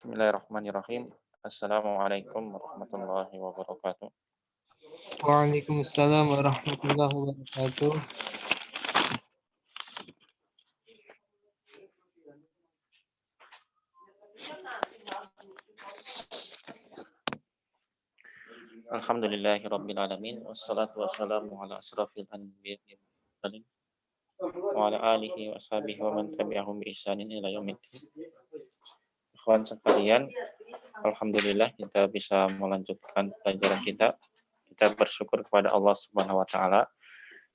Bismillahirrahmanirrahim. Assalamualaikum warahmatullahi wabarakatuh. Waalaikumsalam warahmatullahi wabarakatuh. Alhamdulillahirabbil alamin wassalatu wassalamu ala asrofil anbiya'i wal mursalin wa ala alihi wa sahbihi wa man tabi'ahum bi ihsanin ila yaumiddin. Ikhwan sekalian, alhamdulillah kita bisa melanjutkan pelajaran kita. Kita bersyukur kepada Allah Subhanahu wa taala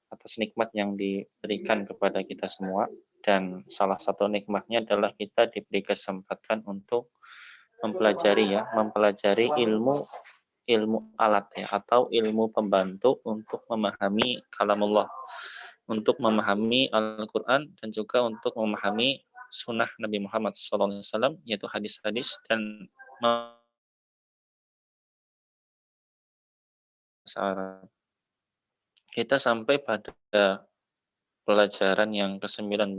atas nikmat yang diberikan kepada kita semua, dan salah satu nikmatnya adalah kita diberi kesempatan untuk mempelajari ilmu alat ya, atau ilmu pembantu untuk memahami kalamullah, untuk memahami Al-Quran, dan juga untuk memahami sunnah Nabi Muhammad SAW, yaitu hadis-hadis dan kita sampai pada pelajaran yang ke-19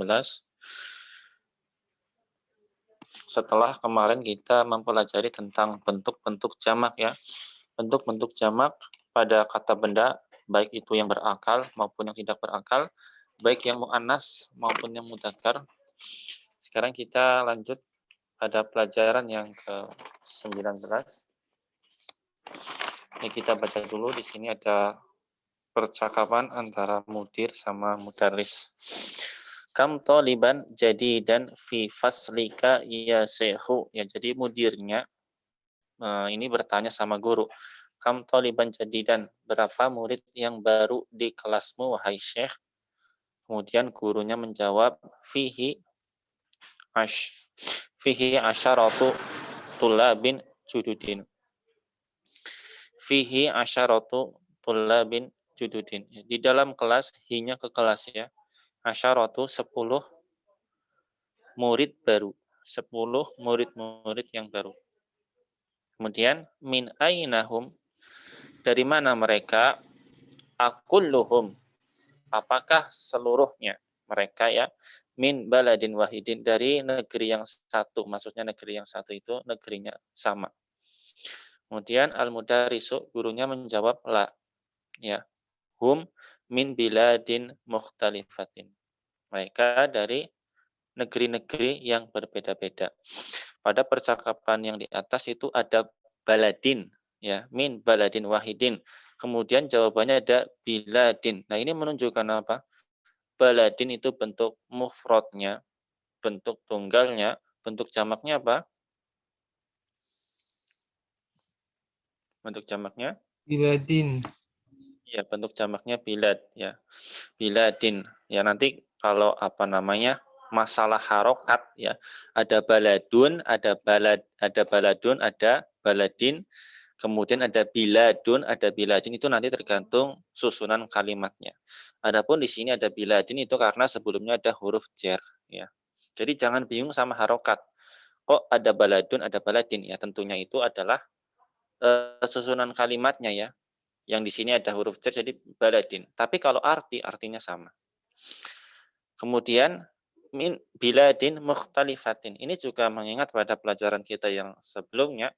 setelah kemarin kita mempelajari tentang bentuk-bentuk jamak ya. Bentuk-bentuk jamak pada kata benda, baik itu yang berakal maupun yang tidak berakal, baik yang muannas maupun yang mudzakkar. Sekarang kita lanjut pada pelajaran yang ke-19. Ini kita baca dulu. Di sini ada percakapan antara mudir sama mudarris. Kam taliban jadidan fi faslika ya syekhu. Ya, jadi mudirnya ini bertanya sama guru. Kam taliban jadidan, berapa murid yang baru di kelasmu wahai syekh? Kemudian gurunya menjawab, fihi asyaratu tulabin jududin. Fihi asyaratu tulabin jududin. Di dalam kelas, hinya ke kelas ya. Asyaratu 10 murid baru. 10 murid-murid yang baru. Kemudian min ainahum, dari mana mereka? Akulluhum, apakah seluruhnya mereka ya? Min baladin wahidin, dari negeri yang satu. Maksudnya negeri yang satu itu negerinya sama. Kemudian al-mudarrisu, gurunya menjawab la ya. Hum min biladin mukhtalifatin, mereka dari negeri-negeri yang berbeda-beda. Pada percakapan yang di atas itu ada baladin ya, min baladin wahidin. Kemudian jawabannya ada biladin. Nah, ini menunjukkan apa? Baladin itu bentuk mufradnya, bentuk tunggalnya, bentuk jamaknya apa? Bentuk jamaknya? Biladin. Ya, bentuk jamaknya bilad ya. Biladin. Ya, nanti kalau apa namanya? Masalah harokat ya, ada baladun, ada baladun, ada baladin, kemudian ada biladun, ada biladin, itu nanti tergantung susunan kalimatnya. Adapun di sini ada biladin itu karena sebelumnya ada huruf jar ya. Jadi jangan bingung sama harokat. Kok ada baladun, ada baladin ya, tentunya itu adalah susunan kalimatnya ya. Yang di sini ada huruf jar jadi baladin. Tapi kalau artinya sama. Kemudian min biladin mukhtalifatin. Ini juga mengingat pada pelajaran kita yang sebelumnya,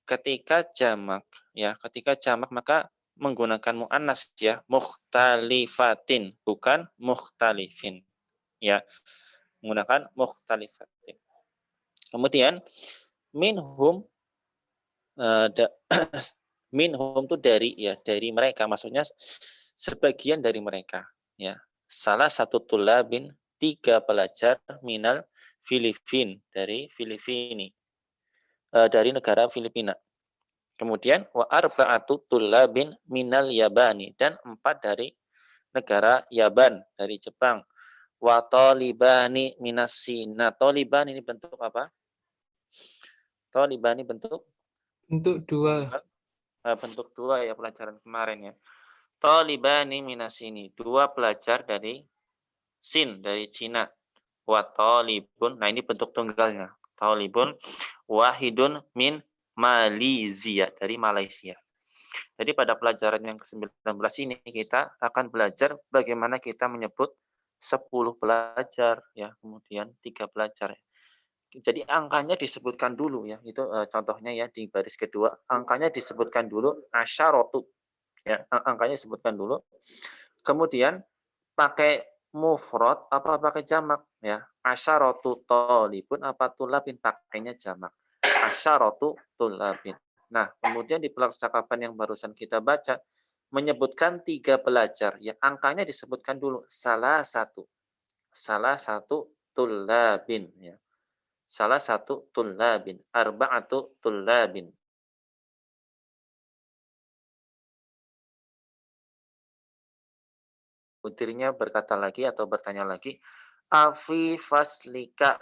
ketika jamak maka menggunakan muannas ya, mukhtalifatin, bukan mukhtalifin. Ya, menggunakan mukhtalifatin. Kemudian minhum minhum itu dari mereka, maksudnya sebagian dari mereka ya. Salah satu tulabin, 3 pelajar minal Filipin, dari Filipini, dari negara Filipina. Kemudian wa arba'atu tulabin minal Yabani, dan 4 dari negara Yaban, dari Jepang. Wa talibani minas Sina. Taliban ini bentuk apa? Taliban ini bentuk 2. Bentuk 2 ya, pelajaran kemarin ya. Talibani minas Sini, 2 pelajar dari Sin, dari Cina. Wa talibun, nah ini bentuk tunggalnya. Talibun wahidun min Malaysia, dari Malaysia. Jadi pada pelajaran yang ke-19 ini kita akan belajar bagaimana kita menyebut 10 pelajar ya, kemudian 3 pelajar. Jadi angkanya disebutkan dulu ya. Itu contohnya ya di baris kedua, angkanya disebutkan dulu asyaratu ya, angkanya disebutkan dulu. Kemudian pakai mufrad apa pakai jamak ya. Asyaratu thalibun apa tulabin, pakainya jamak. Asyaratu tulabin. Nah, kemudian di percakapan yang barusan kita baca menyebutkan 3 pelajar ya, angkanya disebutkan dulu salah satu tulabin ya. Salah satu tulabin, arba'atu tulabin. Mudirnya berkata lagi atau bertanya lagi, afi faslika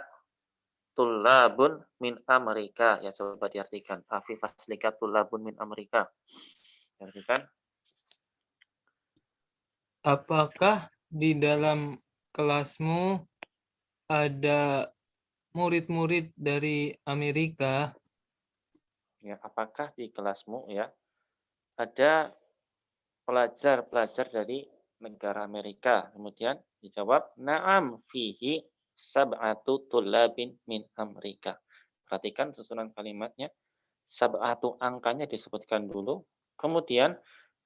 tulabun min Amerika. Ya, coba diartikan. Afi faslika tulabun min Amerika. Diartikan. Apakah di dalam kelasmu ada murid-murid dari Amerika? Ya, apakah di kelasmu ya ada pelajar-pelajar dari negara Amerika? Kemudian dijawab, na'am fihi sab'atu tulabin min Amerika. Perhatikan susunan kalimatnya. Sab'atu angkanya disebutkan dulu. Kemudian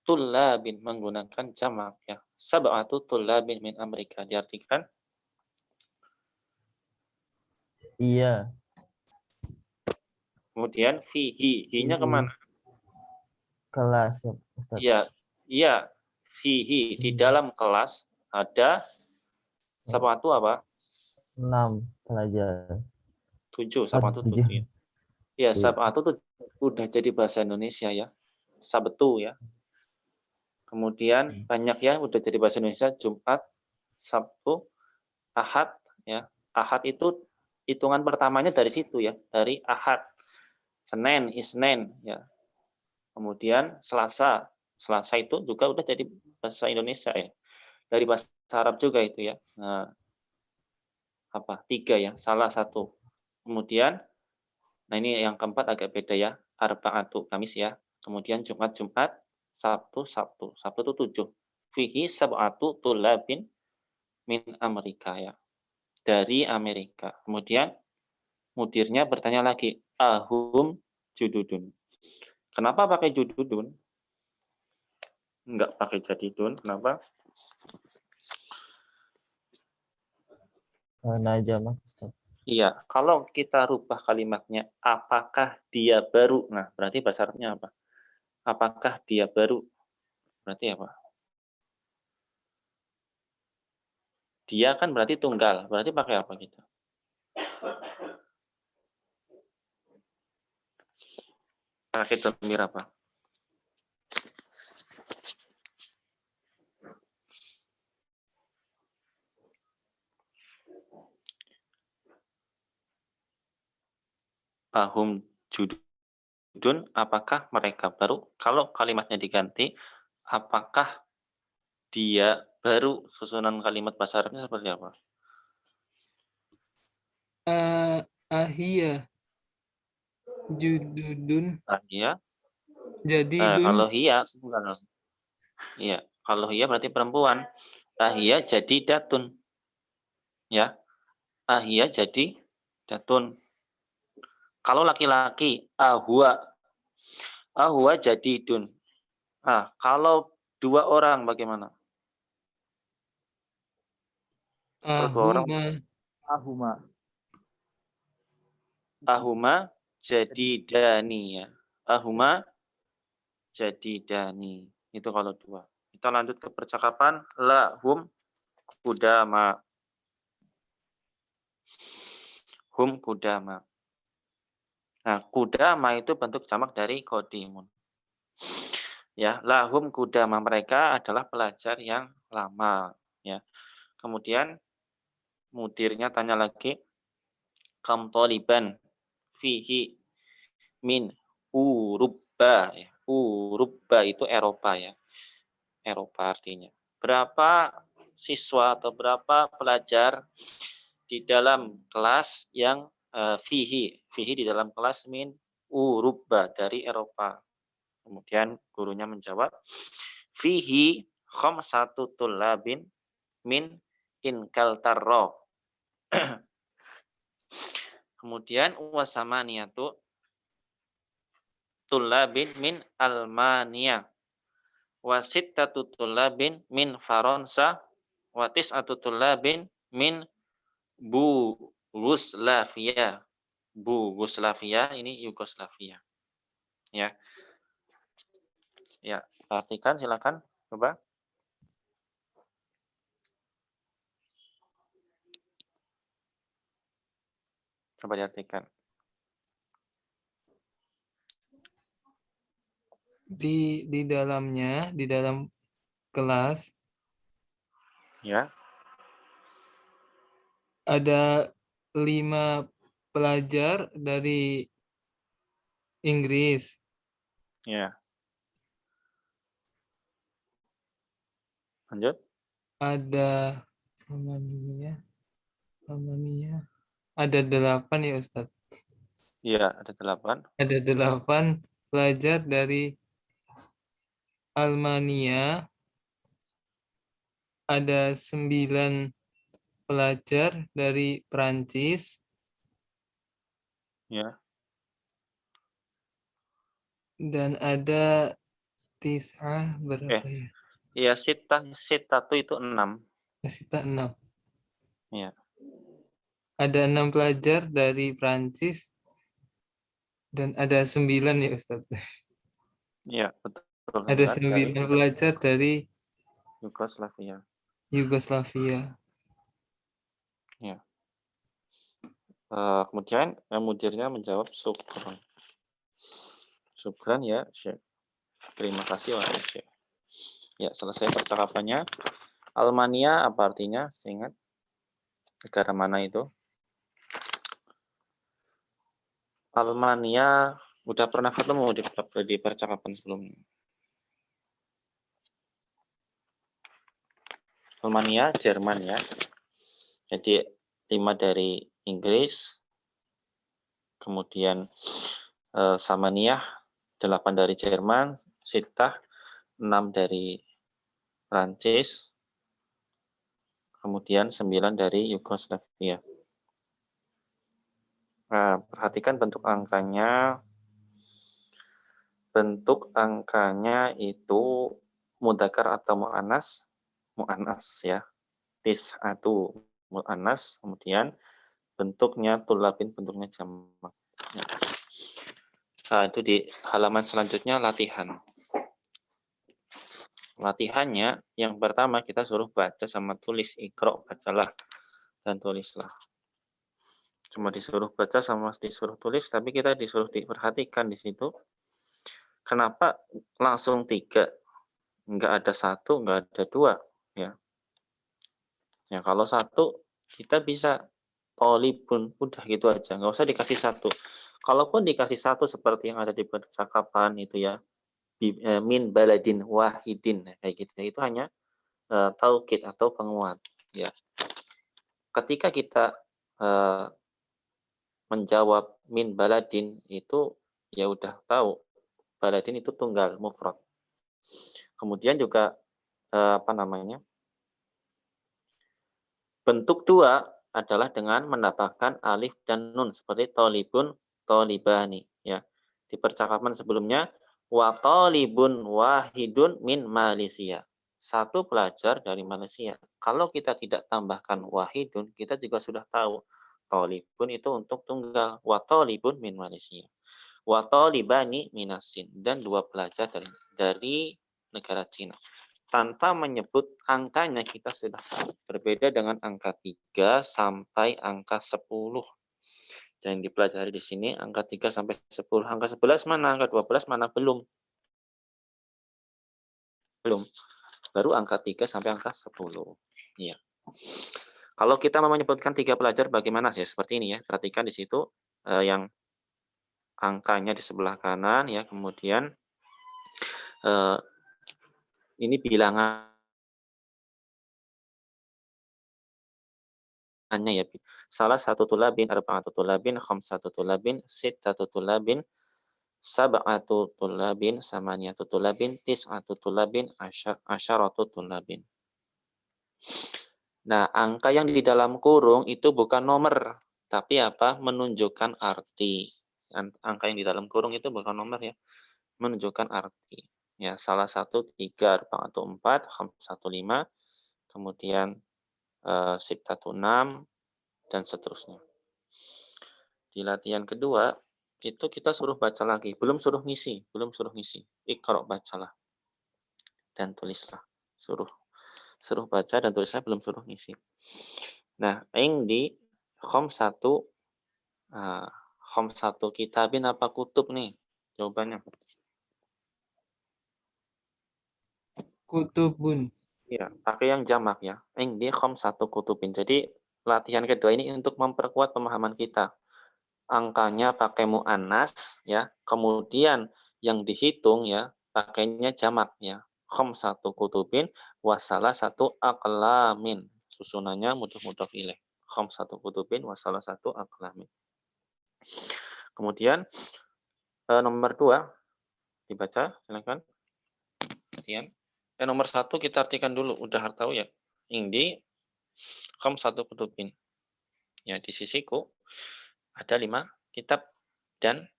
tulabin menggunakan jamak ya. Sab'atu tulabin min Amerika diartikan. Iya. Kemudian fihi, hi-nya kemana? Kelas ya, Ustaz. Iya, iya. Fihi, di dalam kelas ada sab'atu apa? 6 pelajar. 7, Oh, sab'atu 7. 7 ya. Ya, Iya. sab'atu tuh udah jadi bahasa Indonesia ya. Sabtu ya. Kemudian banyak ya udah jadi bahasa Indonesia, Jumat, Sabtu, Ahad ya. Ahad itu hitungan pertamanya dari situ ya, dari Ahad. Senin, Isnin ya. Kemudian Selasa. Selasa itu juga udah jadi bahasa Indonesia ya. Dari bahasa Arab juga itu ya. Nah, apa? 3 ya, salah satu. Kemudian nah ini yang keempat agak beda ya. Arba'atu, Kamis ya. Kemudian Jumat, Jumat, Sabtu, Sabtu. Sabtu itu 7. Fihi sab'atu tulabin min Amerika ya. Dari Amerika. Kemudian mudirnya bertanya lagi, ahum jududun. Kenapa pakai jududun? Enggak pakai jadidun. Kenapa? Najamah, Ustaz. Iya, kalau kita rubah kalimatnya, apakah dia baru? Nah, berarti bahasa Arabnya apa? Apakah dia baru? Berarti apa? Dia kan berarti tunggal. Berarti pakai apa gitu? Pakai dhamir apa? Ahum judun, apakah mereka baru? Kalau kalimatnya diganti, apakah dia baru? Susunan kalimat bahasa Arabnya seperti apa? Ahia jududun Iya. jadidun. Kalau iya, bukan. Iya. Kalau iya berarti perempuan. Ahia jadi datun. Ya. Ahia jadi datun. Kalau laki-laki, ahwa jadi dun. Nah, kalau 2 orang bagaimana? Kalau 2 orang, Ahuma Ahuma. ahuma jadi dani ya. Ahuma jadi dani. Itu kalau 2. Kita lanjut ke percakapan. Lahum kudama. Hum kudama. Nah, kudama itu bentuk jamak dari kodimun. Ya, lahum kudama, mereka adalah pelajar yang lama. Ya. Kemudian mudirnya tanya lagi, kam toliban fihi min Urubba ya. Urubba itu Eropa ya. Eropa artinya. Berapa siswa atau berapa pelajar di dalam kelas yang fihi di dalam kelas min Urubba dari Eropa. Kemudian gurunya menjawab, fihi khamsatu tullabin min Inkaltarro. Kemudian wasamaniyatu tullabin min Almania. Wasittatu tullabin min Faransa. Wa tis'atu tullabin min Bugoslavia. Bugoslavia ini Yugoslavia. Ya. Ya, perhatikan silakan coba. Coba diartikan. Di dalamnya, di dalam kelas Ya. ada 5 pelajar dari Inggris. Ya. Lanjut. Ada ada 8 ya Ustadz. Iya, ada 8. Ada 8 pelajar dari Almania. Ada 9 pelajar dari Prancis. Ya. Dan ada tis'ah berapa ya? Iya, sitatu itu 6. Sita 6. Iya. Ada 6 pelajar dari Prancis dan ada 9 ya Ustaz. Iya, betul. Ada 9 Dari pelajar dari Yugoslavia. Yugoslavia. Ya. Kemudian mudirnya menjawab syukran. Syukran ya, Syekh. Terima kasih wahai Syekh. Ya, selesai percakapannya. Almania apa artinya? Ingat? Negara mana itu? Almania udah pernah ketemu di percakapan sebelumnya. Almania, Jerman ya. Jadi 5 dari Inggris, kemudian Samaniah 8 dari Jerman, Sitah 6 dari Prancis, kemudian 9 dari Yugoslavia. Nah, perhatikan bentuk angkanya. Bentuk angkanya itu mudzakkar atau mu'annas. Mu'annas ya. Tis'atu mu'annas, kemudian bentuknya tulabin, bentuknya jamak. Nah, itu di halaman selanjutnya latihan. Latihannya yang pertama kita suruh baca sama tulis. Iqra, bacalah dan tulislah. Cuma disuruh baca sama disuruh tulis, tapi kita disuruh diperhatikan di situ. Kenapa langsung 3? Enggak ada 1, enggak ada 2 ya. Ya kalau 1 kita bisa tolibun, udah gitu aja, enggak usah dikasih 1. Kalaupun dikasih 1 seperti yang ada di percakapan itu ya, min baladin wahidin kayak gitu. Itu hanya taukid atau penguat ya. Ketika kita menjawab min baladin itu ya udah tahu baladin itu tunggal mufrad. Kemudian juga bentuk 2 adalah dengan menambahkan alif dan nun seperti tolibun, tolibani ya. Di percakapan sebelumnya wa tolibun wahidun min Malaysia. 1 pelajar dari Malaysia. Kalau kita tidak tambahkan wahidun, kita juga sudah tahu tolibun itu untuk tunggal, wa tolibun min Malaysia. Wa tolibani minasin, dan 2 pelajar dari negara Cina. Tanpa menyebut angkanya kita sudah tahu. Berbeda dengan angka 3 sampai angka 10. Jangan dipelajari di sini angka 3 sampai 10. Angka 11 mana? Angka 12 mana? Belum. Baru angka 3 sampai angka 10. Iya. Kalau kita mau menyebutkan 3 pelajar bagaimana sih? Seperti ini ya. Perhatikan di situ yang angkanya di sebelah kanan ya. Kemudian ini bilangan ya. Salah satu tulabin, arba'atu tulabin, khamsatu tulabin, sittatu tulabin, sab'atu tulabin, samaniyatu tulabin, tis'atu tulabin, asyaratu tulabin. Nah, angka yang di dalam kurung itu bukan nomor. Tapi apa? Menunjukkan arti. Angka yang di dalam kurung itu bukan nomor ya. Menunjukkan arti. Ya, salah satu 3, arba'atu 4, khamsatu 5, kemudian sittatu 6, dan seterusnya. Di latihan kedua, itu kita suruh baca lagi. Belum suruh ngisi. Iqra' bacalah. Dan tulislah. Suruh baca dan tulislah, belum suruh ngisi. Nah, indi khamsatu kitabin apa kutub nih? Jawabannya. Kutubun. Iya, pakai yang jamak ya. Indi khamsatu kutubin. Jadi latihan kedua ini untuk memperkuat pemahaman kita. Angkanya pakai mu'annas ya. Kemudian yang dihitung ya pakainya jamak ya. Khamsatu kutubin wasalah satu aqlamin. Susunannya mudhaf ilaih. Khamsatu kutubin wasalah satu aqlamin. Kemudian nomor 2 dibaca, silakan. Latihan. Nomor 1 kita artikan dulu, udah tahu ya. Indi khamsatu kutubin. Ya, di sisiku ada 5 kitab dan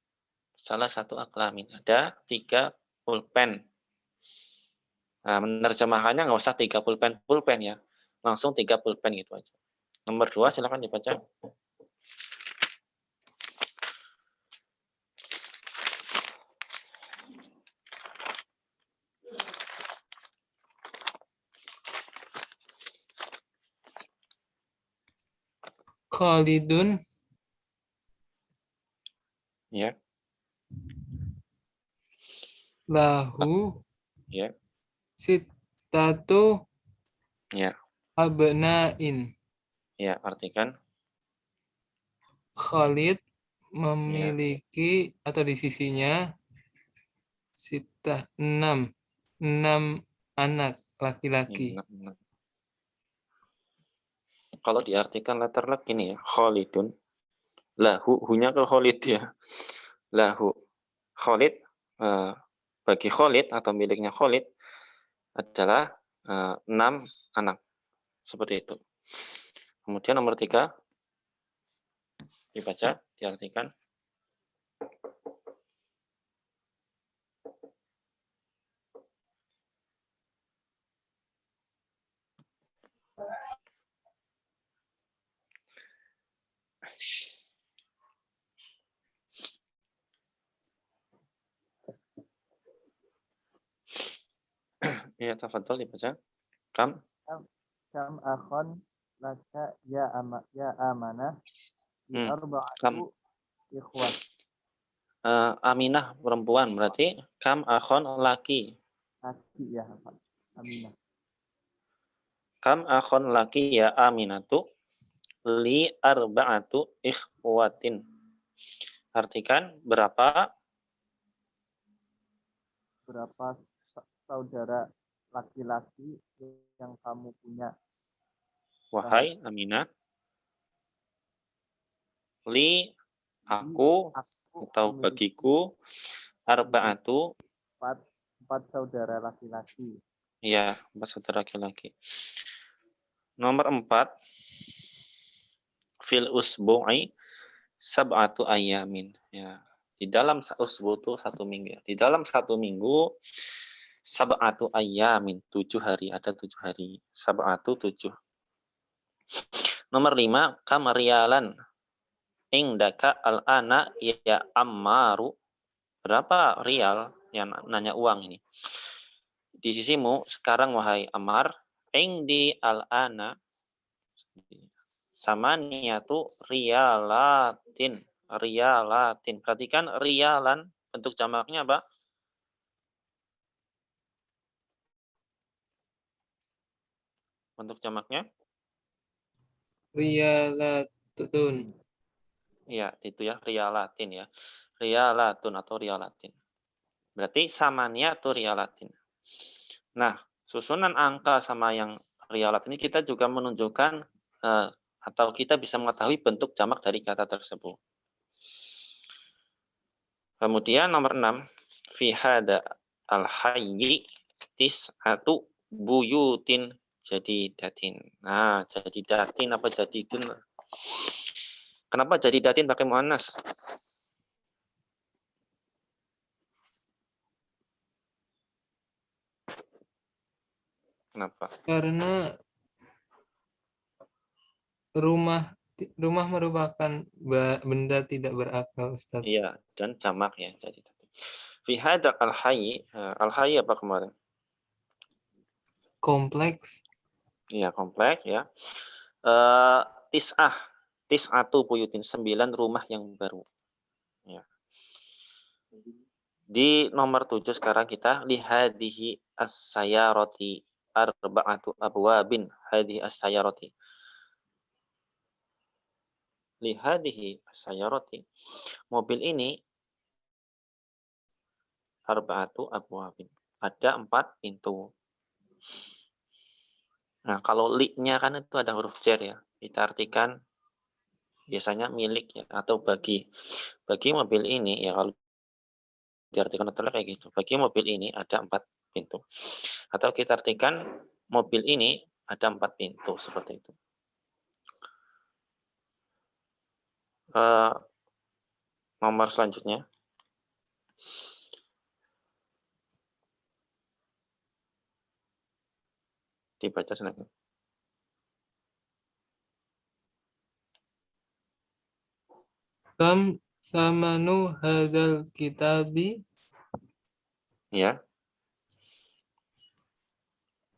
salah satu aqlamin. Ada 3 pulpen. Nah, menerjemahkannya nggak usah 3 pulpen ya. Langsung 3 pulpen gitu aja. Nomor 2 silakan dibaca. Khalidun. Ya. Lahu. Ya. Sittatu. Ya. Abna'in. Ya, artikan. Khalid memiliki atau di sisinya sitah 6 anak laki-laki. Ya, kalau diartikan letter luck ini ya, Khalidun. Lahu, hunya ke Khalid ya. Lahu. Khalid, bagi Khalid atau miliknya Khalid adalah 6 anak. Seperti itu. Kemudian nomor 3 dibaca, diartikan. Ya, tafadhol dibaca. Kam akhon laka ya amanah li Kam arba'atu ikhwat. Aminah perempuan berarti kam akhon laki. Laki ya, Pak. Aminah. Kam akhon laki ya Aminatu li arba'atu ikhwatin. Artikan berapa saudara laki-laki yang kamu punya? wahai Aminah? Li aku atau bagiku arba'atu 4 saudara laki-laki. ya, 4 saudara laki-laki. Nomor 4 fil usbu'i sab'atu ayamin ya. Di dalam usbu itu 1 minggu ya. Di dalam 1 minggu sab'atu ayamin 7 hari, ada 7 hari. Sab'atu 7. Nomor 5 kamarialan indaka al-ana ya ammaru. Berapa rial? Yang nanya uang ini. Di sisimu sekarang wahai Ammar, indi al-ana samaniyatu riyalatin. Perhatikan rialan bentuk jamaknya apa? Bentuk jamaknya? Riyalatun. Iya, itu ya, riyalatin ya. Riyalatun atau riyalatin. Berarti samaniyatu riyalatin. Nah, susunan angka sama yang rialat ini kita juga menunjukkan atau kita bisa mengetahui bentuk jamak dari kata tersebut. Kemudian nomor 6, fi hada al-hayyi tis'atu buyutin jadi datin. Nah, jadi datin apa jadi dun? Kenapa jadidatin pakai muannas? Kenapa? Karena rumah merupakan benda tidak berakal, Ustaz. Iya, dan jamak ya. Jadi fi hadzal al-hayy, al-hayy apa kemarin? Kompleks. Iya, kompleks ya. Tis'atu buyutin, 9 rumah yang baru. Ya. Di nomor 7 sekarang kita lihadihi as-sayarati arba'atu abwabin, hadhihi as-sayarati. Lihadihi as-sayarati, mobil ini arba'atu abwabin, ada 4 pintu. Nah, kalau li-nya kan itu ada huruf jar ya. Kita artikan biasanya milik ya atau bagi. Bagi mobil ini ya, kalau diartikan kayak gitu. Bagi mobil ini ada 4 pintu. Atau kita artikan mobil ini ada 4 pintu seperti itu. Nomor selanjutnya. Dibaca silahkan. Kam samanu hadzal kitabi. Ya.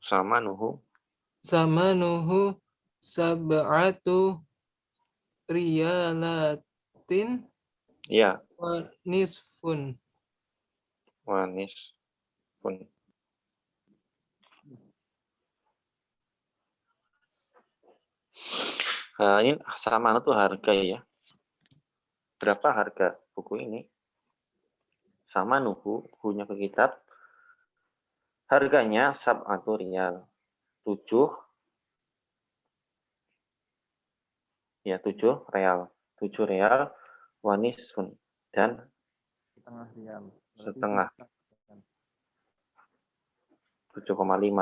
Samanuhu Sab'atu riyalatin ya, wa nisfun. wanis pun. Ini sama itu harga ya. Berapa harga buku ini? Sama nuhu, bukunya ke kitab. Harganya sab'atu riyal. 7 real. 7 real wanisun dan setengah rial. setengah. 7,5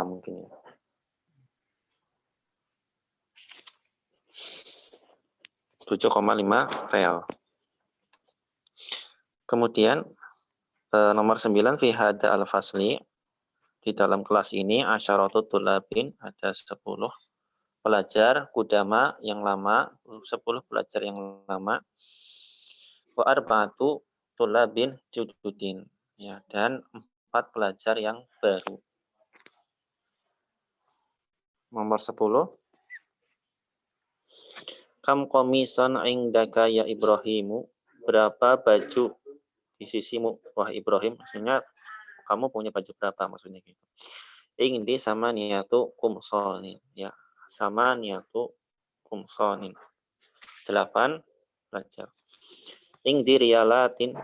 mungkin ya. Real. Kemudian nomor 9 fi hada al-fasli, di dalam kelas ini asyaratu tulabin, ada 10 pelajar kudama yang lama, 10 pelajar yang lama. Wa arba'atu tulabin jududin, ya, dan 4 pelajar yang baru. Nomor 10. Kam komisan indaka ya Ibrahimu, berapa baju di sisimu wah Ibrahim, maksudnya kamu punya baju berapa, maksudnya gitu. Indi sama niatu kumsonin, ya, sama niatu kumsonin, 8 pelajar. Indi riyalatin,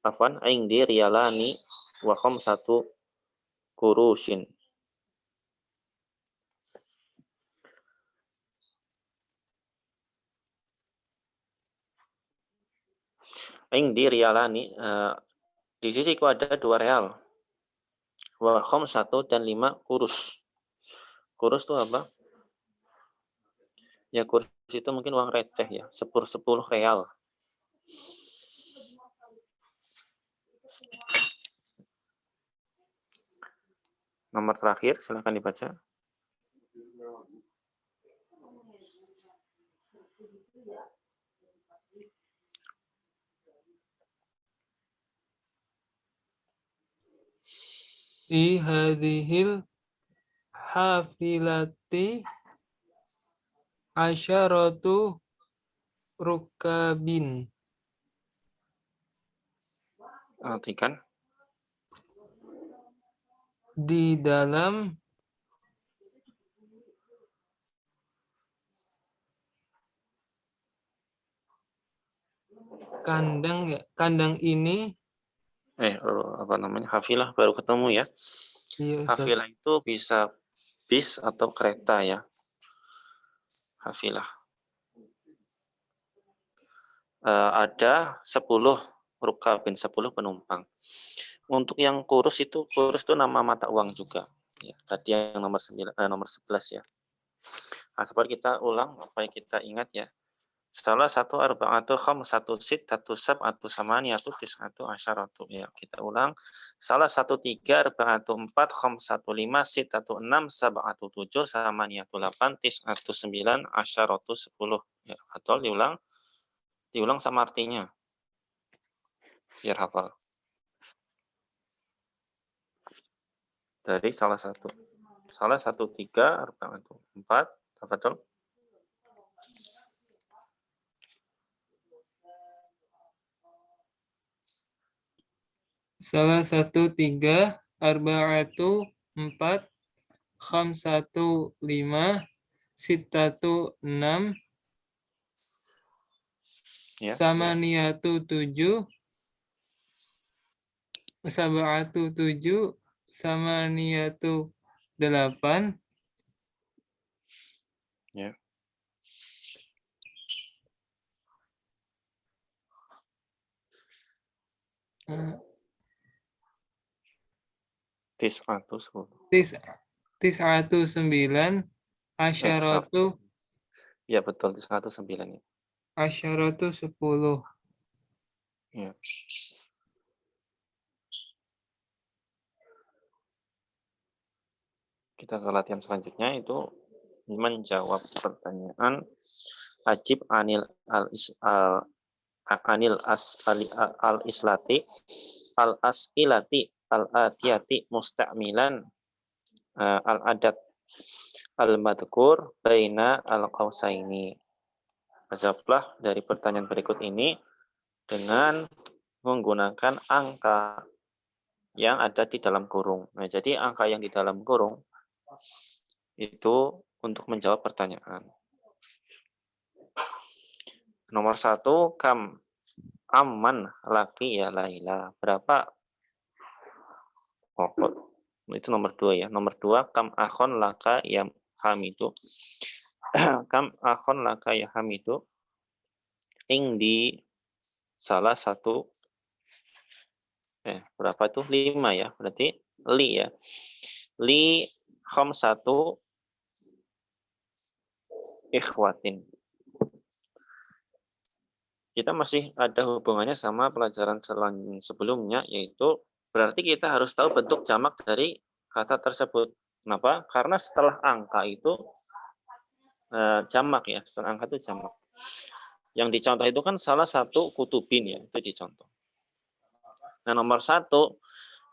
afwan, indi riyalani wa khamsatu kurushin. Indi riyalani, di sisiku ada 2 real. Wa khamsatu, dan 5 kurus. Kurus itu apa? Ya, kurus itu mungkin uang receh ya, 10 real. Nomor terakhir, silahkan dibaca. Fi hadhil hafilati asyaratu rukabin. Artikan. Di dalam kandang ini, Apa namanya, hafilah, baru ketemu ya. iya, Hafilah itu bisa bis atau kereta ya. Hafilah. Ada 10 rukabin, 10 penumpang. Untuk yang kurus itu nama mata uang juga. Ya, tadi yang nomor 11 ya. Nah, seperti kita ulang apa yang kita ingat ya. Salah satu arba'atu khamsatu sittatu sab'atu samaniyatu tis'atu asyaratu. Ya, kita ulang. Salah satu 3, arba'atu 4, khamsatu 5, sittatu 6, sab'atu 7, samaniyatu 8, tis'atu 9, asyaratu 10. Ya, atau diulang. Diulang sama artinya. Biar hafal. Dari salah satu. Salah satu 3, arba'atu 4, betul? Salah satu 3, arba'atu 4, khamsatu 5, sittatu 6, Ya. samaniyatu 7, sab'atu 7, samaniyatu 8, Ya. Tis'atu 10. tis'atu 9, asyaratu Ya betul, tis'atu 9 ya. asyaratu 10. Ya. Kita ke latihan selanjutnya itu menjawab pertanyaan ajib anil al islati al asilati al atiyati musta'milan al adat al madkur baina al qausaini. Jawablah dari pertanyaan berikut ini dengan menggunakan angka yang ada di dalam kurung. Nah, jadi angka yang di dalam kurung itu untuk menjawab pertanyaan. Nomor 1, kam amman laki ya Laila. Berapa? Oh, itu nomor 2 ya. Nomor 2, kam akhon laka ya Hamidu. Kam akhon laka ya Hamidu. Ing di salah satu berapa itu? 5 ya. Berarti li ya. Li khamsatu ikhwatin. Kita masih ada hubungannya sama pelajaran sebelumnya, yaitu berarti kita harus tahu bentuk jamak dari kata tersebut. Kenapa? Karena setelah angka itu jamak ya, setelah angka itu jamak. Yang dicontoh itu kan salah satu kutubin ya, itu dicontoh. Nah, nomor 1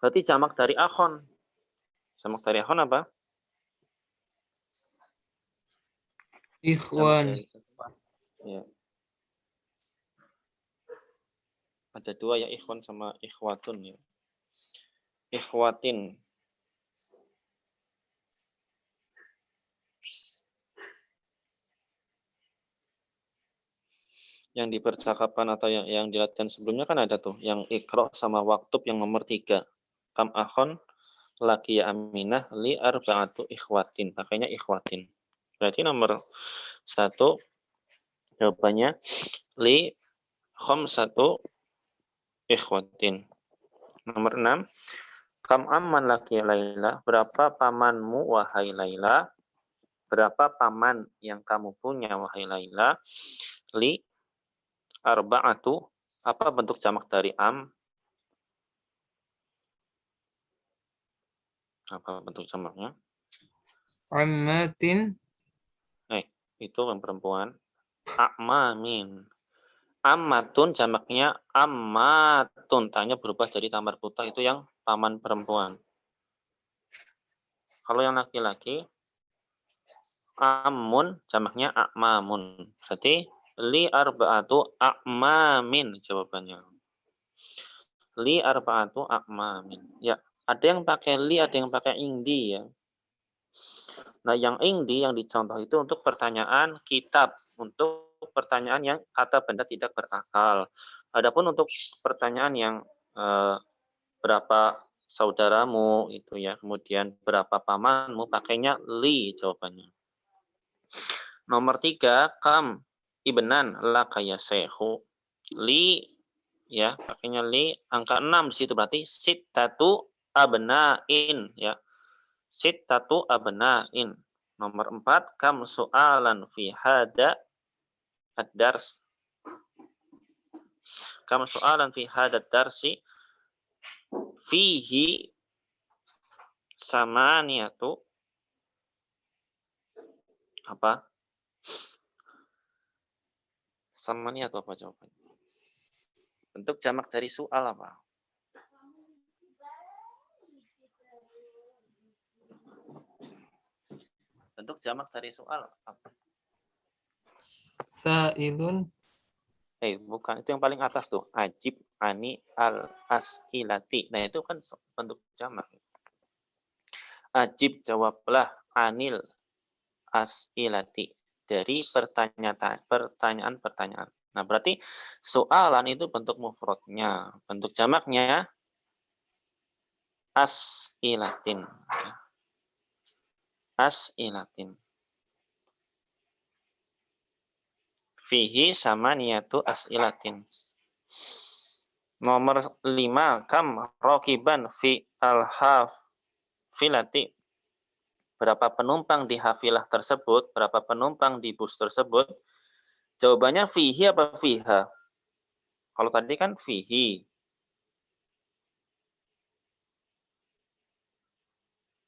berarti jamak dari akhon. Jamak dari akhon apa? Ikhwan. Ya. Ada 2 ya, ikhwan sama ikhwatun ya. Ikhwatin. Yang di percakapan atau yang di latihan sebelumnya kan ada tuh, yang ikro sama waktub yang nomor 3. Kam akhon laki ya Aminah li arba'atu ikhwatin. Pakainya ikhwatin. Berarti nomor 1 jawabannya li khamsatu ikhwatin. Nomor 6, kam amman laki ya Laila. Berapa pamanmu wahai Laila? Berapa paman yang kamu punya wahai Laila? Li arba'atu, apa bentuk jamak dari am? Apa bentuk jamaknya? Ammatin. Itu yang perempuan. A'mamin. Ammatun jamaknya ammatun. Tanya berubah jadi tamar putih, itu yang paman perempuan. Kalau yang laki-laki, amun jamaknya a'mamun. Berarti li arba'atu a'mamin jawabannya. Li arba'atu a'mamin. Ya, ada yang pakai li, ada yang pakai indi ya. Nah, yang indi yang dicontoh itu untuk pertanyaan kitab, untuk pertanyaan yang kata benda tidak berakal. Adapun untuk pertanyaan yang berapa saudaramu itu ya, kemudian berapa pamanmu, pakainya li jawabannya. Nomor 3, kam ibnan laka ya sehu. Li ya, pakainya li, angka 6 di situ berarti sittatu abnain ya. Sittatu abnain. Nomor 4, kam soalan fi hada ad-dars. Kam soalan fi hadad darsi fihi samaniyatu apa? Samaniyatu apa jawabannya? Bentuk jamak dari soal apa? Bentuk jamak dari soal apa? Sailun. Bukan. Itu yang paling atas tuh. Ajib, ani, al, as'ilati. Nah, itu kan bentuk jamak. Ajib, jawablah, anil, as'ilati. Dari pertanyaan-pertanyaan. Nah, berarti soalan itu bentuk mufradnya. Bentuk jamaknya as'ilatin. As'ilatin. Fihi samaniyatu as'ilatin. Nomor 5, kam rokiban fi al-hafilati. Berapa penumpang di hafilah tersebut? Berapa penumpang di bus tersebut? Jawabannya fihi apa fiha? Kalau tadi kan fihi.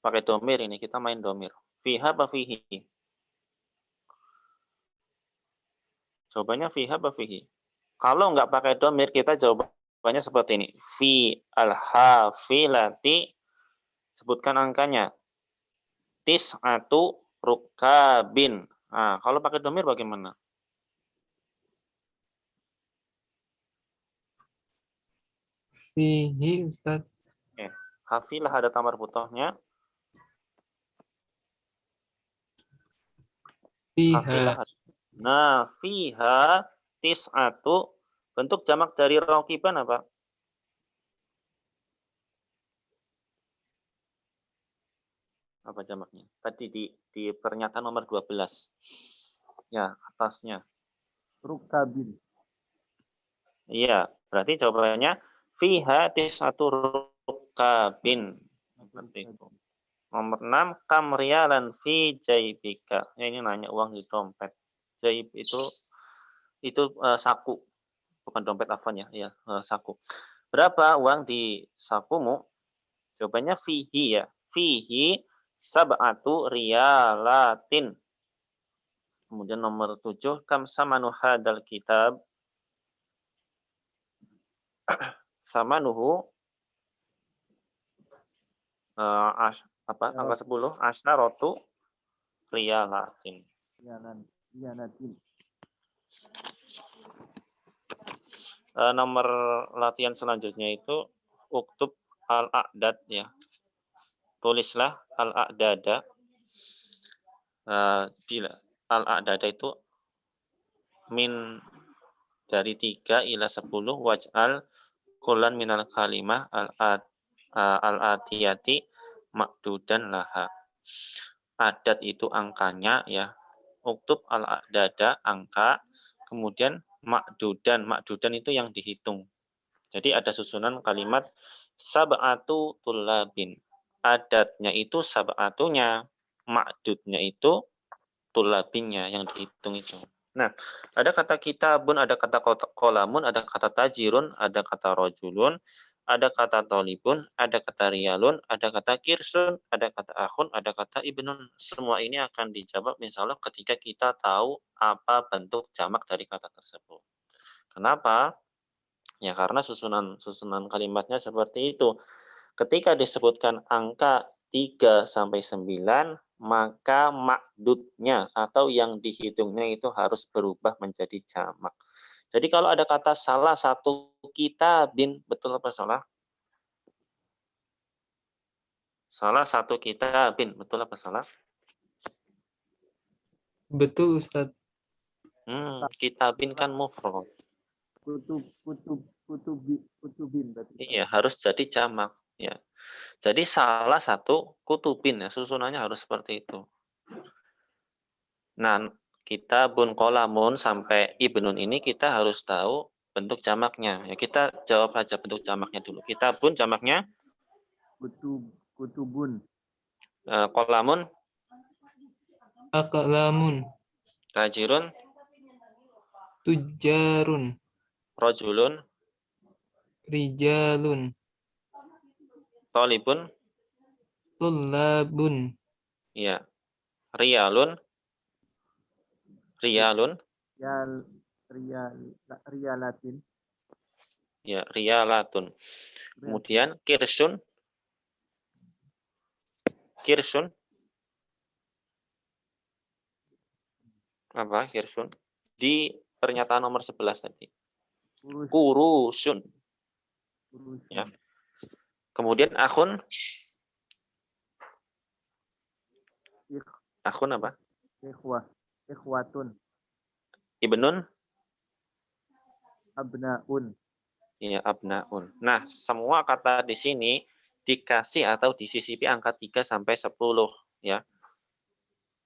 Pakai domir ini, kita main domir. Fiha apa fihi? Jawabannya fiha apa fihi? Kalau nggak pakai domir, kita jawabannya seperti ini. Fi al-hafilati. Sebutkan angkanya. Tis'atu rukabin. Nah, kalau pakai domir bagaimana? Fihi Ustaz. Hafilah ada tamar butohnya. Hafilah. Fiha. Nah, fiha tis'atu. Bentuk jamak dari rokiban apa? Apa jamaknya? Tadi di pernyataan nomor 12. Ya, atasnya. Rukabin. Iya, berarti jawabannya fiha tis'atu rukabin. Seperti itu. Nomor 6, kam riyalan fi jaibika. Ya, ini nanya uang di dompet. Jaib itu saku. Bukan dompet afan ya, saku. Berapa uang di sakumu? Jawabannya fihi ya. Fihi sab'atu riyalatin. Kemudian nomor 7, kam samanu hadal kitab. Samanuhu angka 10 asyaratu riyalatin. Yanatin. Nomor latihan selanjutnya itu uktub al-a'dad ya. Tulislah al-a'dada. Bila al-a'dada itu min dari 3 ila 10 waj'al kulan minal kalimah al-atiyati makdudan laha. Adat itu angkanya ya. Uktub al-a'dada angka, kemudian makdudan. Makdudan itu yang dihitung. Jadi ada susunan kalimat sab'atu tullabin. Adatnya itu sab'atunya, makdudnya itu tullabinnya yang dihitung itu. Nah, ada kata kitabun, ada kata kolamun, ada kata tajirun, ada kata rojulun, ada kata tolibun, ada kata riyalun, ada kata kirsun, ada kata akhun, ada kata ibnun. Semua ini akan dijawab misalnya ketika kita tahu apa bentuk jamak dari kata tersebut. Kenapa? Ya karena susunan kalimatnya seperti itu. Ketika disebutkan angka 3 sampai 9, maka makdudnya atau yang dihitungnya itu harus berubah menjadi jamak. Jadi kalau ada kata salah satu kitabin, betul apa salah? Salah satu kitabin, betul apa salah? Betul Ustaz. Kitabin kan mufrad. Kutubin berarti. Iya, harus jadi jamak ya. Jadi salah satu kutubin ya, susunannya harus seperti itu. Nah, kita bun kolamun sampai ibnun ini kita harus tahu bentuk jamaknya. Ya, kita jawab aja bentuk jamaknya dulu. Kita bun jamaknya Kutubun. Kolamun, Aqlamun. tajirun, tujarun, rajulun, rijalun, talibun, tullabun, ya, riyalun, riyalun, Rial, rialatin. ya, riyalatun. Kemudian kirsun, kirsun, apa kirsun? Di pernyataan nomor 11 tadi. Kurusun, ya. Kemudian akhun, akhun apa? Ikhwatun. Ibnun, Abnaun. ya, abnaun. Nah, semua kata di sini dikasih atau disisipi angka 3 sampai 10, ya.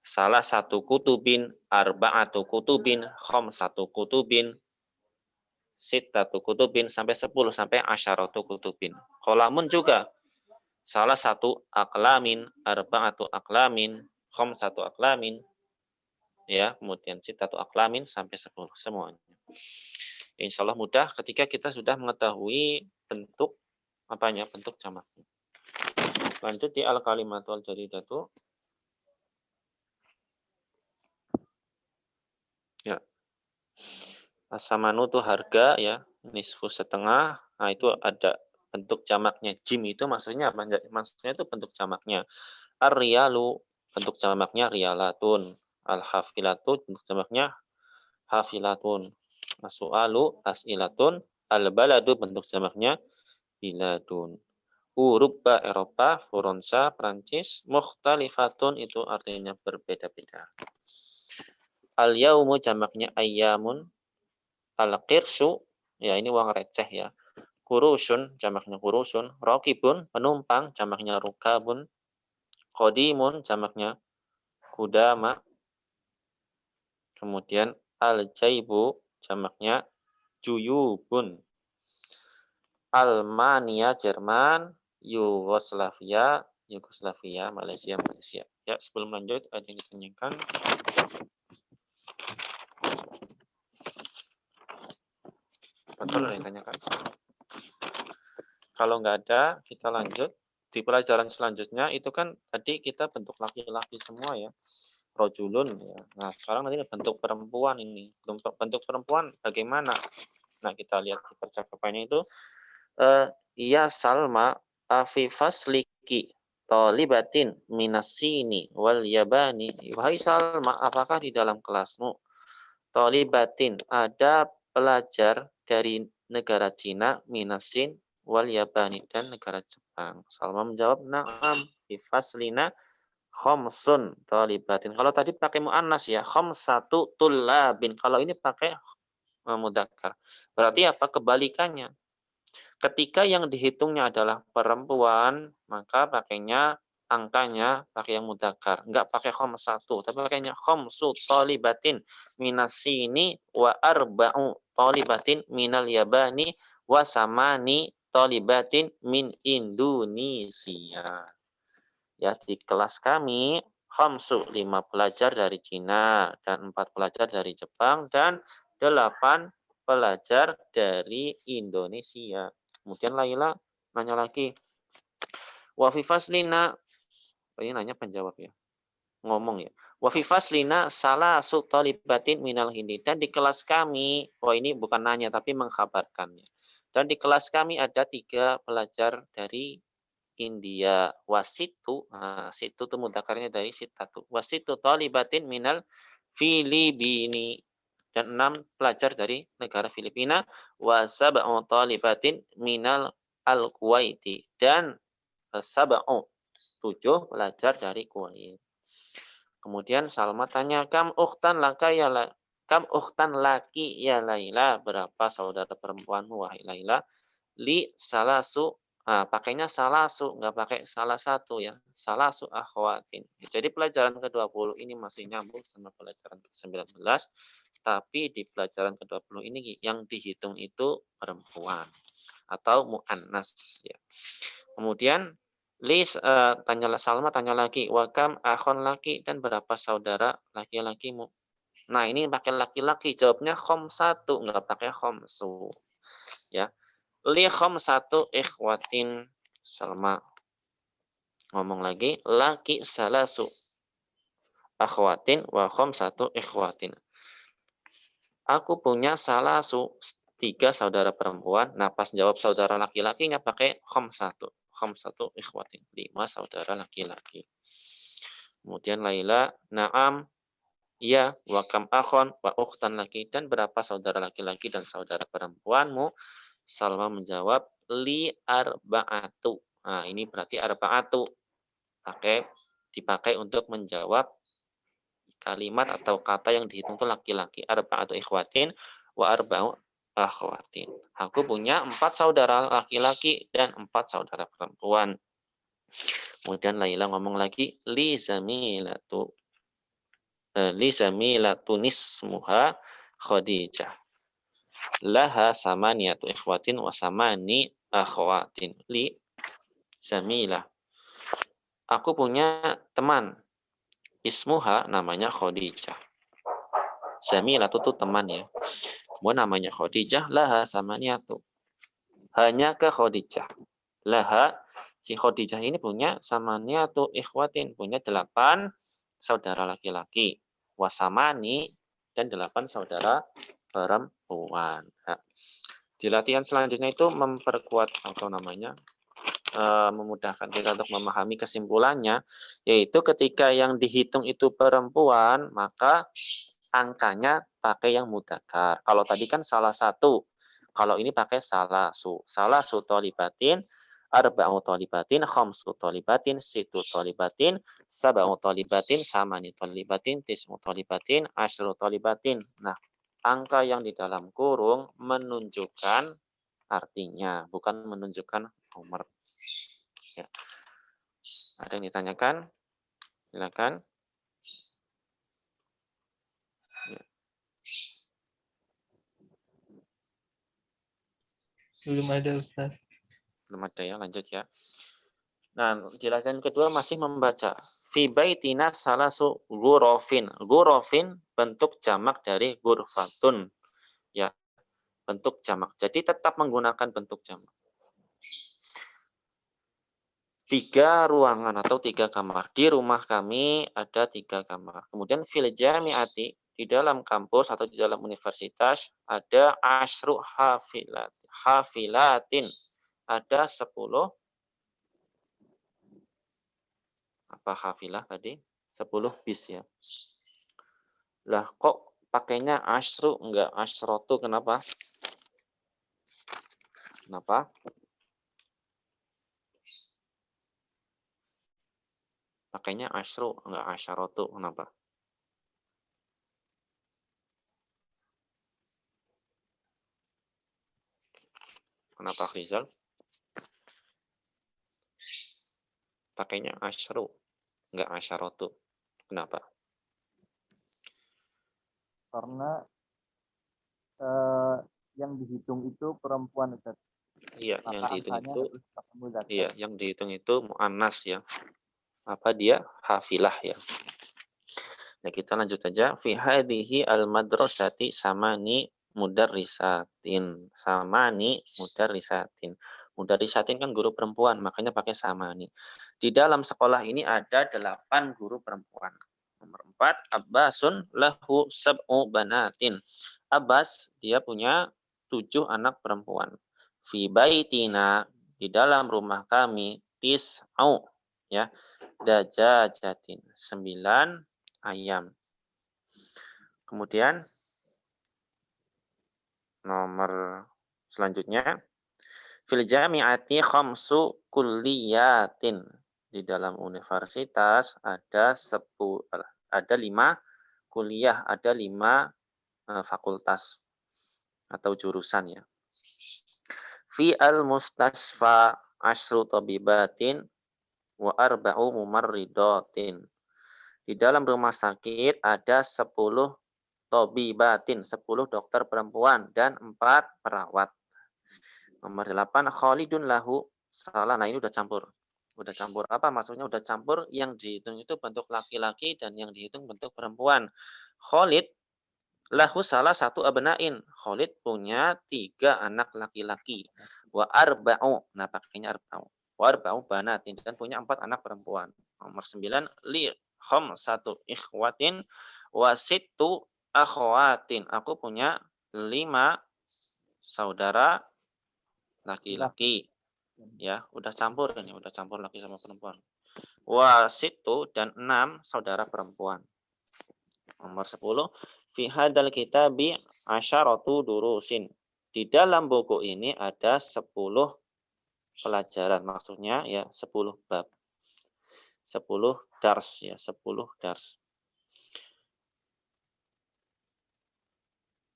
Salah satu kutubin, arba'atu kutubin, khamsatu kutubin, sittatu kutubin sampai 10 sampai asyaratu kutubin. Qalamun juga salah satu aklamin, arba'atu aklamin, khamsatu aklamin, ya, kemudian sittatu aklamin sampai 10 semuanya. Insya Allah mudah ketika kita sudah mengetahui bentuk apanya, bentuk jamaknya. Lanjut di al-kalimatu al-jaridatu. Ya. As-samanu itu harga, ya, nisfu setengah. Nah, itu ada bentuk jamaknya. Jim itu maksudnya apa? Maksudnya itu bentuk jamaknya. Ar-riyalu bentuk jamaknya riyalatun. Al-hafilatu bentuk jamaknya hafilatun. As-su'alu as'ilatun. Al-baladu bentuk jamaknya biladun. Uruba Eropa, Foronsa Prancis, mukhtalifatun itu artinya berbeda-beda. Al-yaumu jamaknya ayyamun. Al-qirsu, ya ini uang receh, ya. Kurusun jamaknya kurusun. Rokibun penumpang jamaknya rukabun. Qadimun jamaknya kudama. Kemudian al-jaibu jamaknya juyubun. Almania Jerman, Yugoslavia, Malaysia. Ya, sebelum lanjut ada yang ditanyakan. Betul, ada yang ditanyakan. Kalau nggak ada, kita lanjut. Di pelajaran selanjutnya itu kan tadi kita bentuk laki-laki semua, ya. Rojulun, ya. Nah, sekarang nanti bentuk perempuan ini. Bentuk perempuan bagaimana? Nah, kita lihat di percakapannya itu. Ya Salma, afi fasliki talibatin minasini wal yabani. Wahai Salma, apakah di dalam kelasmu talibatin ada pelajar dari negara Cina, minasin wal yabani, dan negara Jepang? Salma menjawab, na'am, fi faslina khamsun talibatin. Kalau tadi pakai muannas, ya, khamsatu tullabin. Kalau ini pakai mudzakkar. Berarti apa kebalikannya? Ketika yang dihitungnya adalah perempuan, maka pakainya angkanya pakai yang mudzakkar, enggak pakai khamsatu, tapi pakainya khamsu talibatin minasini wa arba'u talibatin minal yabani wa samani talibatin min Indonesia. Ya, di kelas kami khamsu 5 pelajar dari Cina dan 4 pelajar dari Jepang dan 8 pelajar dari Indonesia. Kemudian Laila nanya lagi, wa fi faslina, ini nanya penjawab, ya, ngomong, ya. Wa fi faslina salasu talibatin minal Hindi, dan di kelas kami, ini bukan nanya tapi mengkhabarkannya. Dan di kelas kami ada 3 pelajar dari India. Wasitu, situ itu mudzakarnya dari sitatu. Wasitu talibatin minal Filipini, dan 6 pelajar dari negara Filipina. Wa sab'u talibatin minal Al-Kuwaiti, dan sab'u 7 pelajar dari Kuwait. Kemudian Salma tanya, kam ukhtan laki ya Laila, berapa saudara perempuanmu wahai Laila? Li salasu, pakainya salasu, nggak pakai salah satu, ya. Salasu akhwatin. Jadi pelajaran ke-20 ini masih nyambung sama pelajaran ke-19, tapi di pelajaran ke-20 ini yang dihitung itu perempuan atau mu'annas, ya. Kemudian Salma tanya lagi, wakam akhon laki, dan berapa saudara laki-lakimu? Nah, ini pakai laki-laki, jawabnya khamsatu, enggak pakai khamsu. Ya. Li khamsatu ikhwatin. Salma ngomong lagi, laki salasu akhwatin wa khamsatu ikhwatin. Aku punya salasu 3 saudara perempuan. Nah, pas jawab saudara laki-lakinya pakai khamsatu. Khamsatu ikhwatin. 5 saudara laki-laki. Kemudian Laila, na'am, iya, wa kam akhon, wa ukhtan laki, dan berapa saudara laki-laki dan saudara perempuanmu? Salma menjawab, li arba'atu. Nah, ini berarti arba'atu. Dipakai untuk menjawab kalimat atau kata yang dihitung itu laki-laki. Arba'atu ikhwatin wa arba'u akhwatin. Aku punya 4 saudara laki-laki dan 4 saudara perempuan. Kemudian Laila ngomong lagi, li zamilatu nismuha Khadijah. Laha samaniyatu ikhwatin wa samani akhwatin. Li zamilah. Aku punya teman. Ismuha namanya Khadijah. Zamilah itu teman ya. Kemudian namanya Khadijah. Laha samaniyatu. Hanya ke Khadijah. Laha, si Khadijah ini punya samaniyatu ikhwatin. Punya 8 saudara laki-laki. Wasamani dan 8 saudara perempuan. Nah, di latihan selanjutnya itu memperkuat memudahkan kita untuk memahami kesimpulannya, yaitu ketika yang dihitung itu perempuan, maka angkanya pakai yang mudzakkar. Kalau tadi kan salah satu, kalau ini pakai salasu. Salasu tholibatin, arba'u tholibatin, khamsu tholibatin, situ tholibatin, sab'u tholibatin, samani tholibatin, tis'u tholibatin, asyru tholibatin. Nah, angka yang di dalam kurung menunjukkan artinya, bukan menunjukkan nomor. Ya. Ada yang ditanyakan? Silakan. Ya. Belum ada, Ustaz. Belum ada ya, lanjut ya. Nah, jelasan kedua masih membaca. Fi baitina salasu ghurafin. Ghurafin bentuk jamak dari ghurfatun. Ya, bentuk jamak. Jadi tetap menggunakan bentuk jamak. 3 ruangan atau 3 kamar. Di rumah kami ada 3 kamar. Kemudian fil jami'ati, di dalam kampus atau di dalam universitas ada asyru hafilatin. Ada 10 apa hafilah tadi? 10 bis ya. Lah kok pakainya asyru enggak asyrotu, kenapa? Kenapa? Pakainya asyru enggak asyarotu, kenapa? Kenapa Rizal? Pakainya asyru enggak asyarotu, kenapa? Karena yang dihitung itu perempuan, Ustaz. Iya, yang Maka dihitung angkanya itu harus pakai mudzakkar. iya, yang dihitung itu muannas ya. Apa dia? Hafilah ya. Nah, kita lanjut aja. Fi hadhihi al-madrasati samani mudarrisatin. Samani mudarrisatin. Mudarrisatin kan guru perempuan, makanya pakai samani. Di dalam sekolah ini ada 8 guru perempuan. Nomor 4, Abbasun lahu sab'u banatin. Abbas, dia punya 7 anak perempuan. Fi baitina, di dalam rumah kami, tis'au, ya, dajajatin, 9 ayam. Kemudian nomor selanjutnya, fil jami'ati khamsu kulliyatin. Di dalam universitas ada 5 kuliah, ada 5 fakultas atau jurusan ya. Fi al-mustasfa asyru tabibatin wa arba'u mumarridatin. Di dalam rumah sakit ada 10 tabibatin, 10 dokter perempuan dan 4 perawat. Nomor 8, Khalidun lahu salah. Nah, ini udah campur. Udah campur apa? Maksudnya udah campur yang dihitung itu bentuk laki-laki dan yang dihitung bentuk perempuan. Khalid Lahu salah satu abna'in. Khalid punya 3 anak laki-laki. Wa arba'u. Nah, pakainya arba'u. Wa arba'u banatin. Dan punya 4 anak perempuan. Nomor 9. Li khamsatu ikhwatin. Wa sittu akhwatin. Aku punya 5 saudara laki-laki. Ya, udah campur ini. Udah campur laki sama perempuan. Wa sittu dan 6 saudara perempuan. Nomor 10. Fi hadzal kitabi asyaratu durusin. Di dalam buku ini ada 10 pelajaran. Maksudnya ya 10 bab. 10 dars ya, 10 dars.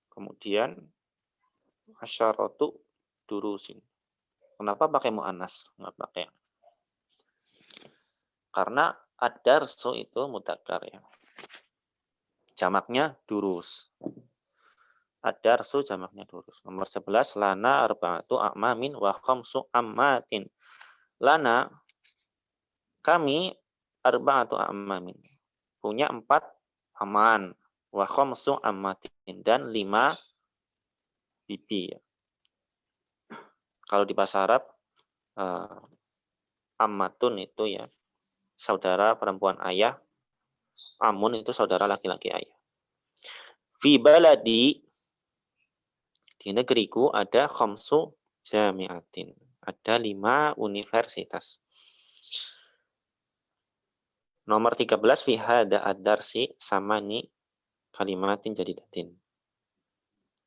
Kemudian asyaratu durusin. Kenapa pakai muannas? Enggak pakai. Karena ad-darsu itu mudzakkar ya. Jamaknya durus. Ad-darsu jamaknya durus. Nomor 11. Lana arba'atu a'mamin wa khamsu ammatin. Lana, kami arba'atu a'mamin. Punya 4 aman. Wa khamsu ammatin. Dan 5 bibi. Kalau di bahasa Arab, ammatun itu ya, saudara perempuan ayah. Amun itu saudara laki-laki ayah. Fi baladi, di negeriku ada khamsu jami'atin. Ada 5 universitas. Nomor 13. Fi hada ad-darsi samani kalimatin jadidatin.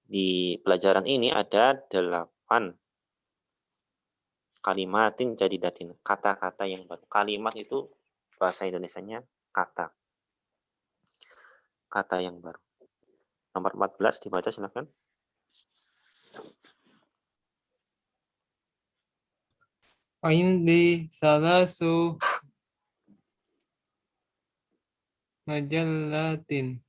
Di pelajaran ini ada 8 kalimatin jadidatin. Kata-kata yang baru. Kalimat itu bahasa Indonesianya kata. Kata yang baru. Nomor 14 dibaca silakan. Indi salasu majallatin.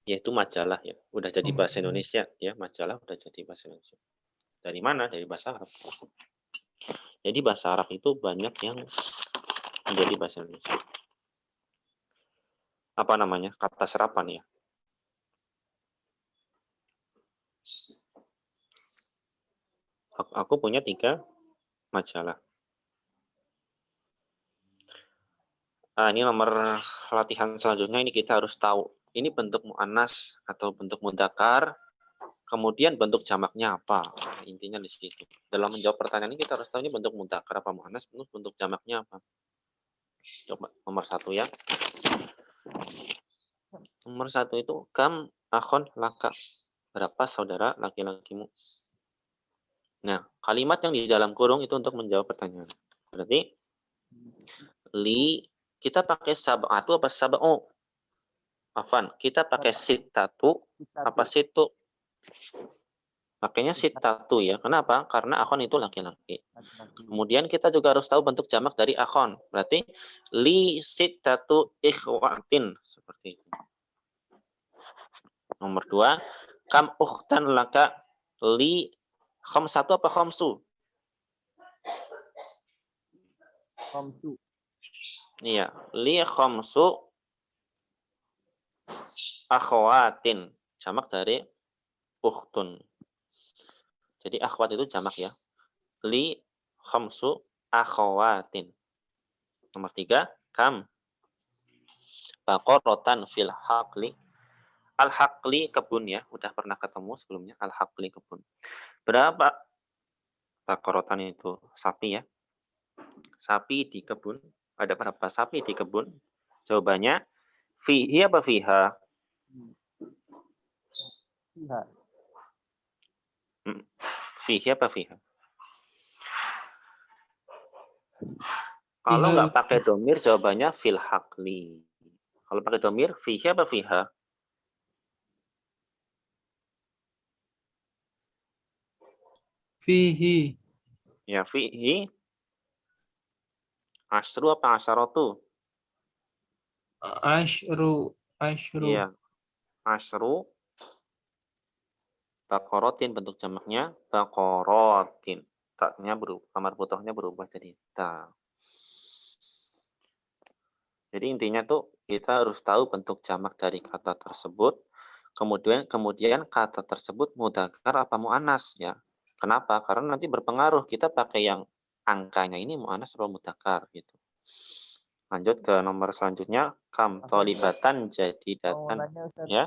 Yaitu majalah ya. Udah jadi bahasa Indonesia ya. Majalah udah jadi bahasa Indonesia. Dari mana? Dari bahasa Arab. Jadi bahasa Arab itu banyak yang menjadi bahasa Indonesia. Apa namanya? Kata serapan ya. Aku punya 3 majalah. Ini nomor latihan selanjutnya, ini kita harus tahu. Ini bentuk mu'annas atau bentuk mudzakkar, kemudian bentuk jamaknya apa. Intinya di situ. Dalam menjawab pertanyaan ini kita harus tahu ini bentuk mudzakkar apa mu'annas, bentuk jamaknya apa. Coba nomor 1 ya. Nomor 1 itu kam akhon laka. Berapa saudara laki-lakimu? Nah, kalimat yang di dalam kurung itu untuk menjawab pertanyaan. Berarti li, kita pakai sab'atu apa sab'u? Afan, kita pakai sittatu apa situ? Pakainya sittatu ya. Kenapa? Karena akhon itu laki-laki. Kemudian kita juga harus tahu bentuk jamak dari akhon. Berarti li sittatu ikhwatin. Seperti itu. Nomor 2, kam ukhtan laka li khamsatu apa khamsu? Khamsu. Iya, li khamsu akhwatin. Jamak dari ukhtun. Jadi akhwat itu jamak ya. Li khamsu akhwatin. Nomor 3, kam baqaratan fil haqli. Al-haqli kebun ya, udah pernah ketemu sebelumnya. Al-haqli kebun. Berapa baqaratan itu? Sapi ya. Sapi di kebun. Ada berapa sapi di kebun? Jawabannya fihi apa fiha? Fiha. Fihi apa fiha? Kalau nggak pakai domir, jawabannya fil haqli. Kalau pakai domir, fihi apa fiha? Fihi. Ya, fihi. Asru apa asyaratu? Ashru. Iya, asru. Baqaratin bentuk jamaknya baqaratin. Taknya berubah, kamar butuhnya berubah jadi ta. Jadi intinya tuh kita harus tahu bentuk jamak dari kata tersebut. Kemudian kata tersebut mudzakkar apa muannas ya. Kenapa? Karena nanti berpengaruh kita pakai yang angkanya ini muannas atau mudzakkar gitu. Lanjut ke nomor selanjutnya, kam tolibatan Mau jadidatan nanya Ustaz, ya.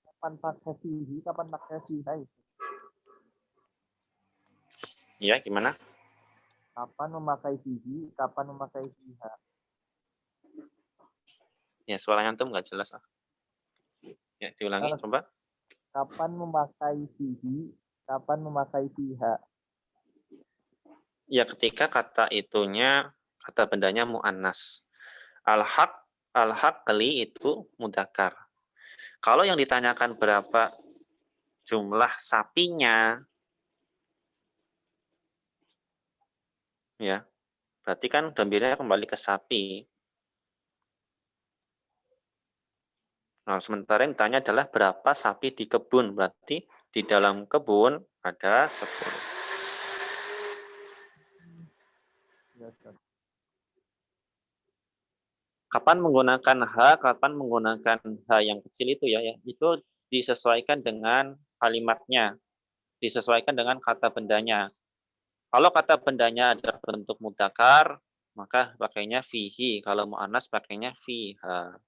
kapan pakai fihi, kapan pakai fiha itu? Ya, gimana? Kapan memakai fihi, kapan memakai fiha? Ya, suaranya antum nggak jelas. Ya, diulangi Eh, coba. Kapan memakai fihi, kapan memakai fiha? Ya, ketika kata bendanya muannas. Al-haq, al-haqli itu mudzakkar. Kalau yang ditanyakan berapa jumlah sapinya, ya, berarti kan dhamirnya kembali ke sapi. Nah, sementara yang ditanya adalah berapa sapi di kebun. Berarti di dalam kebun ada 10. Ya, Ustaz. Kapan menggunakan H, kapan menggunakan H yang kecil itu ya, itu disesuaikan dengan kalimatnya, disesuaikan dengan kata bendanya. Kalau kata bendanya ada bentuk mudzakkar, maka pakainya fihi. Kalau muannas pakainya fiha.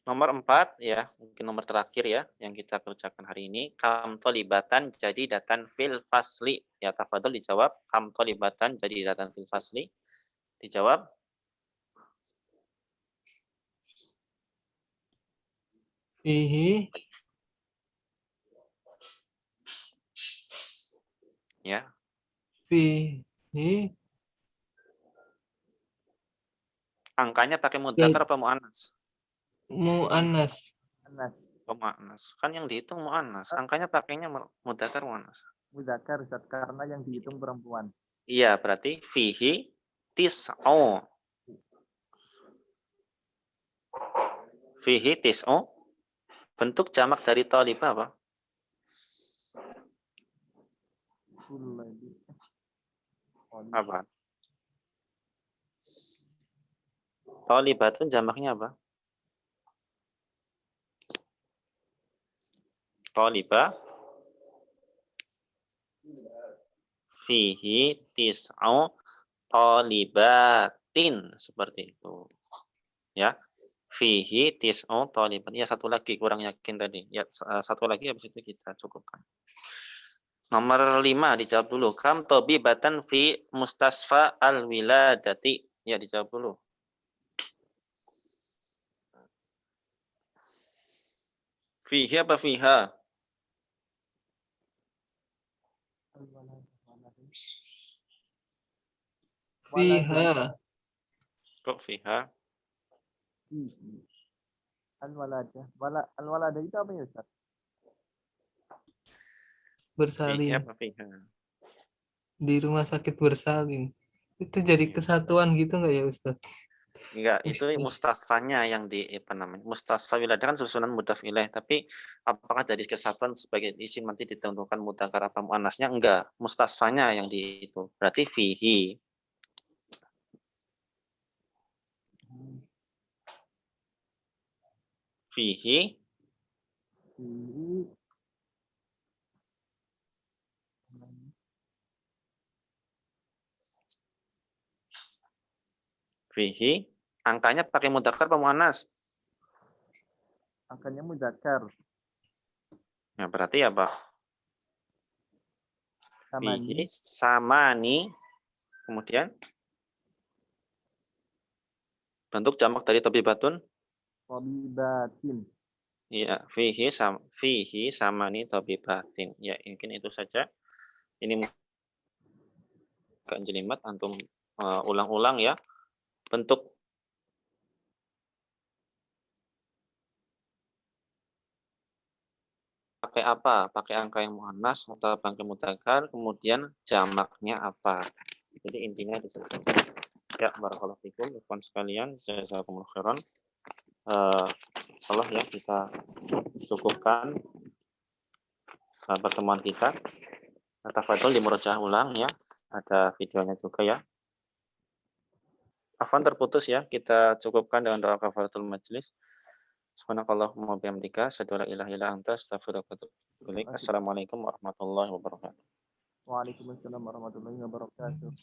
Nomor 4 ya, mungkin nomor terakhir ya yang kita kerjakan hari ini. Kam tolibatan jadi datan fil fasli. Ya, tafadhol dijawab. Kam tolibatan jadi datan fil fasli. Dijawab. Fihi, Ya. fihi, Angkanya pakai mudzakkar apa muannas? mu'annas. Anas, Oh, muannas. Kan yang dihitung muannas. Angkanya pakainya mudzakkar muannas. mudzakkar Ustaz, karena yang dihitung perempuan. Iya, berarti fihi tis'u. Fihi tis'u. Bentuk jamak dari talibah apa? Apa? Talibatun jamaknya apa? Talibah fihi tis'u talibatin, seperti itu. Ya. Fihi tis'u talibat. Ya, satu lagi kurang yakin tadi. Ya, satu lagi habis itu kita cukupkan. Nomor 5 dijawab dulu. Kam tabibatan fi mustasfa al-wiladati. Ya, dijawab dulu. Fihi apa fiha? Fiha, Kok fiha? Fihi. Al-waladah. Al-waladah itu apa ya Ustaz? Fihi bersalin. apa fiha? Di rumah sakit bersalin. Itu jadi kesatuan gitu nggak ya Ustaz? Enggak, itu mustasfanya yang di apa namanya? Mustasfa wiladah kan susunan mudhaf ilaih, tapi apakah jadi kesatuan sebagai isim nanti ditentukan mudzakkar apa muannasnya? Enggak, mustasfanya yang di itu. Berarti fihi. Fihi Fihi. fihi angkanya pakai mudzakkar apa muannas? Angkanya mudzakkar. Nah, berarti apa? Samani. Fihi samani. Kemudian bentuk jamak dari tabibatun. Tabibatin. Ya, fihi samani tabibatin. Ya, mungkin itu saja. Ini agak jelimet, antum ulang-ulang ya. Bentuk pakai apa? Pakai angka yang muannas atau pakai mudzakkar, kemudian jamaknya apa? Jadi intinya di situ. Ya, barakallahu fikum, ikhwan sekalian, jazakumullah khairan. Insyaallah ya kita cukupkan pertemuan kita. Tafadhol di murojaah ulang ya. Ada videonya juga ya. Afwan terputus ya. Kita cukupkan dengan doa kafaratul majlis. Subhanakallahumma bihamdika asyhadu an la ilaha illa anta astaghfiruka wa atubu ilaik. Assalamualaikum warahmatullahi wabarakatuh. Waalaikumsalam warahmatullahi wabarakatuh.